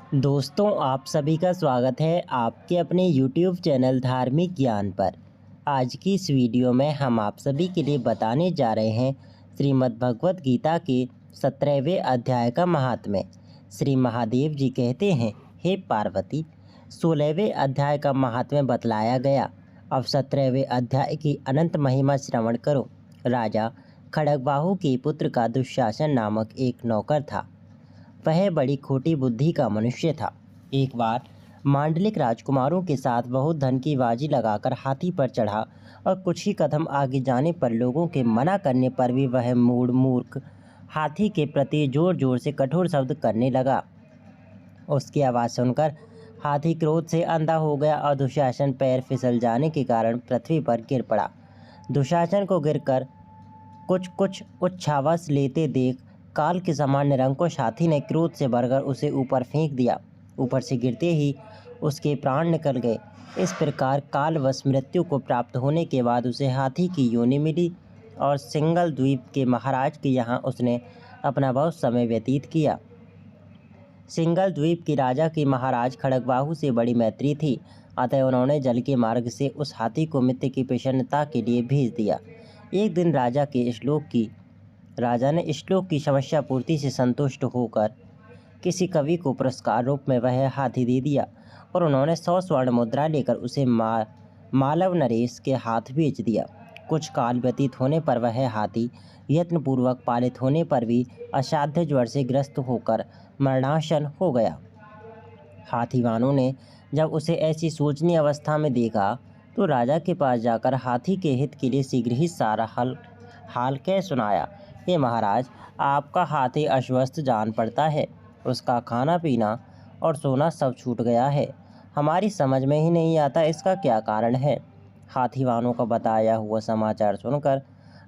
दोस्तों, आप सभी का स्वागत है आपके अपने YouTube चैनल धार्मिक ज्ञान पर। आज की इस वीडियो में हम आप सभी के लिए बताने जा रहे हैं श्रीमद् भगवत गीता के 17वें अध्याय का महात्म्य। श्री महादेव जी कहते हैं, हे पार्वती, 16वें अध्याय का महात्म्य बतलाया गया। अब 17वें अध्याय की अनंत महिमा श्रवण करो। राजा खड़गबाहु के पुत्र का दुशासन नामक एक नौकर था। वह बड़ी खोटी बुद्धि का मनुष्य था। एक बार मांडलिक राजकुमारों के साथ बहुत धन की बाजी लगाकर हाथी पर चढ़ा और कुछ ही कदम आगे जाने पर लोगों के मना करने पर भी वह मूर्ख हाथी के प्रति जोर जोर से कठोर शब्द करने लगा। उसकी आवाज़ सुनकर हाथी क्रोध से अंधा हो गया और दुशासन पैर फिसल जाने के कारण पृथ्वी पर गिर पड़ा। दुशासन को गिरकर कुछ उच्छ्वास लेते देख काल के समान निरंकुश हाथी ने क्रोध से भरकर उसे ऊपर फेंक दिया। ऊपर से गिरते ही उसके प्राण निकल गए। इस प्रकार कालवश मृत्यु को प्राप्त होने के बाद उसे हाथी की योनि मिली और सिंगल द्वीप के महाराज के यहाँ उसने अपना बहुत समय व्यतीत किया। सिंगल द्वीप के राजा की महाराज खड़गबाहु से बड़ी मैत्री थी, अतः उन्होंने जल के मार्ग से उस हाथी को मित्र की प्रसन्नता के लिए भेज दिया। एक दिन राजा ने श्लोक की समस्या पूर्ति से संतुष्ट होकर किसी कवि को पुरस्कार रूप में वह हाथी दे दिया और उन्होंने 100 स्वर्ण मुद्रा लेकर उसे मालव नरेश के हाथ भेज दिया। कुछ काल व्यतीत होने पर वह हाथी यत्नपूर्वक पालित होने पर भी असाध्य ज्वर से ग्रस्त होकर मरणासन हो गया। हाथीवानों ने जब उसे ऐसी शोचनीय अवस्था में देखा तो राजा के पास जाकर हाथी के हित के लिए शीघ्र ही सारा हाल कह सुनाया। हे महाराज, आपका हाथी अस्वस्थ जान पड़ता है। उसका खाना पीना और सोना सब छूट गया है। हमारी समझ में ही नहीं आता इसका क्या कारण है। हाथीवानों का बताया हुआ समाचार सुनकर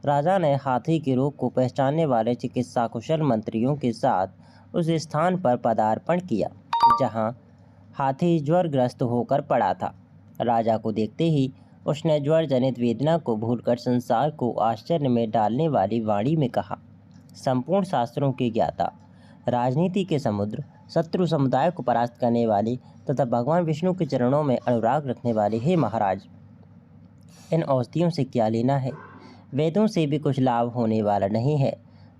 राजा ने हाथी के रोग को पहचानने वाले चिकित्सा कुशल मंत्रियों के साथ उस स्थान पर पदार्पण किया जहां हाथी ज्वरग्रस्त होकर पड़ा था। राजा को देखते ही उसने ज्वर जनित वेदना को भूलकर संसार को आश्चर्य में डालने वाली वाणी में कहा, संपूर्ण शास्त्रों के ज्ञाता, राजनीति के समुद्र, शत्रु समुदाय को परास्त करने वाले तथा भगवान विष्णु के चरणों में अनुराग रखने वाले, हे महाराज, इन औषधियों से क्या लेना है। वेदों से भी कुछ लाभ होने वाला नहीं है।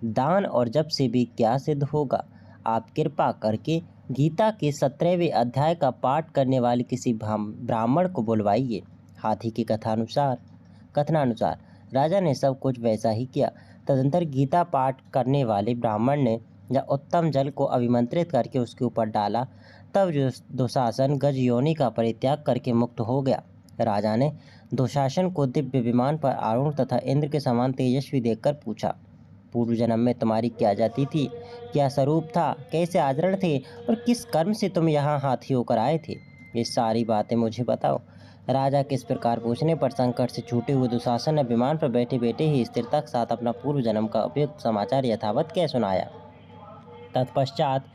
दान और जप से भी क्या सिद्ध होगा। आप कृपा करके गीता के 17वें अध्याय का पाठ करने वाले किसी ब्राह्मण को बुलवाइए। हाथी की कथनानुसार राजा ने सब कुछ वैसा ही किया। तदंतर गीता पाठ करने वाले ब्राह्मण ने जब उत्तम जल को अभिमंत्रित करके उसके ऊपर डाला तब दुशासन गज योनि का परित्याग करके मुक्त हो गया। राजा ने दुशासन को दिव्य विमान पर आरूढ़ तथा इंद्र के समान तेजस्वी देखकर पूछा, पूर्व जन्म में तुम्हारी क्या जाति थी, क्या स्वरूप था, कैसे आचरण थे और किस कर्म से तुम यहाँ हाथी होकर आए थे। ये सारी बातें मुझे बताओ। राजा के इस प्रकार पूछने पर संकट से छूटे हुए दुशासन ने विमान पर बैठे बैठे ही स्थिरता के साथ अपना पूर्व जन्म का उपयुक्त समाचार यथावत कह सुनाया। तत्पश्चात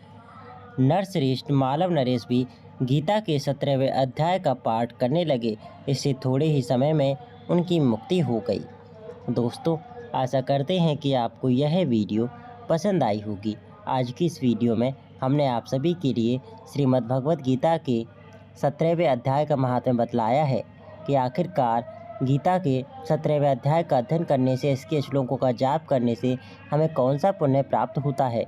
नरश्रेष्ठ मालव नरेश भी गीता के 17वें अध्याय का पाठ करने लगे। इससे थोड़े ही समय में उनकी मुक्ति हो गई। दोस्तों, आशा करते हैं कि आपको यह वीडियो पसंद आई होगी। आज की इस वीडियो में हमने आप सभी के लिए श्रीमद् भगवत गीता के 17वें अध्याय का महात्म्य बतलाया है कि आखिरकार गीता के 17वें अध्याय का अध्ययन करने से, इसके श्लोकों का जाप करने से हमें कौन सा पुण्य प्राप्त होता है।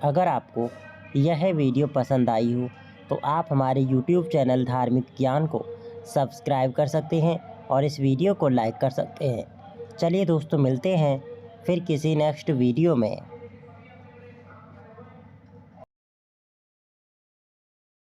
अगर आपको यह वीडियो पसंद आई हो तो आप हमारे YouTube चैनल धार्मिक ज्ञान को सब्सक्राइब कर सकते हैं और इस वीडियो को लाइक कर सकते हैं। चलिए दोस्तों, मिलते हैं फिर किसी नेक्स्ट वीडियो में।